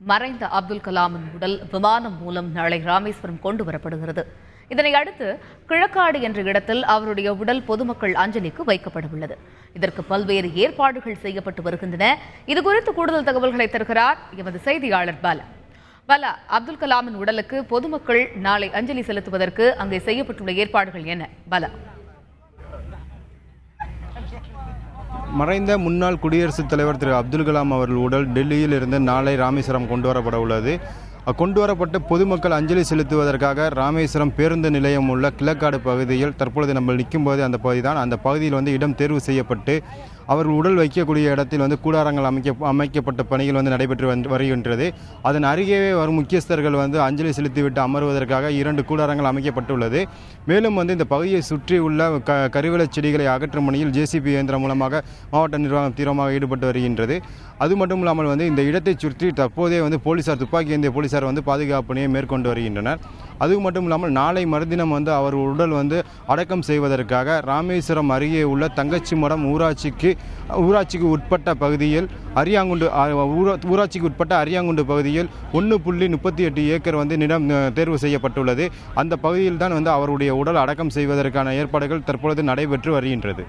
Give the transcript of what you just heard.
மறைந்த அப்துல் கலாமின் உடல் விமானம் மூலம் நாளை ராமேஸ்வரம் கொண்டு வரப்படுகிறது. இதனை அடுத்து கிழக்காடு என்ற இடத்தில் அவருடைய உடல் பொதுமக்கள் அஞ்சலிக்கு வைக்கப்பட உள்ளது. இதற்கு பல்வேறு ஏற்பாடுகள் செய்யப்பட்டு வருகின்றன. இதுகுறித்து கூடுதல் தகவல்களை தருகிறார் எமது செய்தியாளர் பாலா. பாலா, அப்துல் கலாமின் உடலுக்கு பொதுமக்கள் நாளை அஞ்சலி செலுத்துவதற்கு அங்கே செய்யப்பட்டுள்ள ஏற்பாடுகள் என்ன? பாலா. மறைந்த முன்னாள் குடியரசுத் தலைவர் திரு அப்துல் கலாம் அவர்கள் உடல் டெல்லியில் இருந்து நாளை ராமேஸ்வரம் கொண்டு வரப்பட உள்ளது. கொண்டு வரப்பட்ட பொதுமக்கள் அஞ்சலி செலுத்துவதற்காக ராமேஸ்வரம் பேருந்து நிலையம் உள்ள கிழக்காடு பகுதியில் தற்பொழுது நம்ம நிற்கும்போது அந்த பகுதி தான். அந்த பகுதியில் இடம் தேர்வு செய்யப்பட்டு அவர்கள் உடல் வைக்கக்கூடிய இடத்தில் கூடாரங்கள் அமைக்கப்பட்ட பணிகள் நடைபெற்று வருகின்றது. அதன் அருகே வரும் முக்கியஸ்தர்கள் அஞ்சலி செலுத்திவிட்டு அமர்வதற்காக 2 கூடாரங்கள் அமைக்கப்பட்டுள்ளது. மேலும் இந்த பகுதியை சுற்றி உள்ள கருவேலச் செடிகளை அகற்றும் பணியில் ஜேசிபி இயந்திரம் மூலமாக மாவட்ட நிர்வாகம் தீவிரமாக ஈடுபட்டு வருகின்றது. அது மட்டும் இல்லாமல் இந்த இடத்தை சுற்றி தற்போதே போலீசார் துப்பாக்கி ஏந்திய போலீசார் பாதுகாப்பு பணியை மேற்கொண்டு வருகின்றனர். அது மட்டும் இல்லாமல் நாளை மறுதினம் அவர் உடல் அடக்கம் செய்வதற்காக ராமேஸ்வரம் அருகே உள்ள தங்கச்சி மடம் ஊராட்சிக்கு உட்பட்ட பகுதியில் ஊராட்சிக்கு உட்பட்ட அரியாங்குண்டு பகுதியில் 1.38 ஏக்கர் நிலம் தேர்வு செய்யப்பட்டுள்ளது. அந்த பகுதியில் தான் அவருடைய உடல் அடக்கம் செய்வதற்கான ஏற்பாடுகள் தற்பொழுது நடைபெற்று வருகின்றது.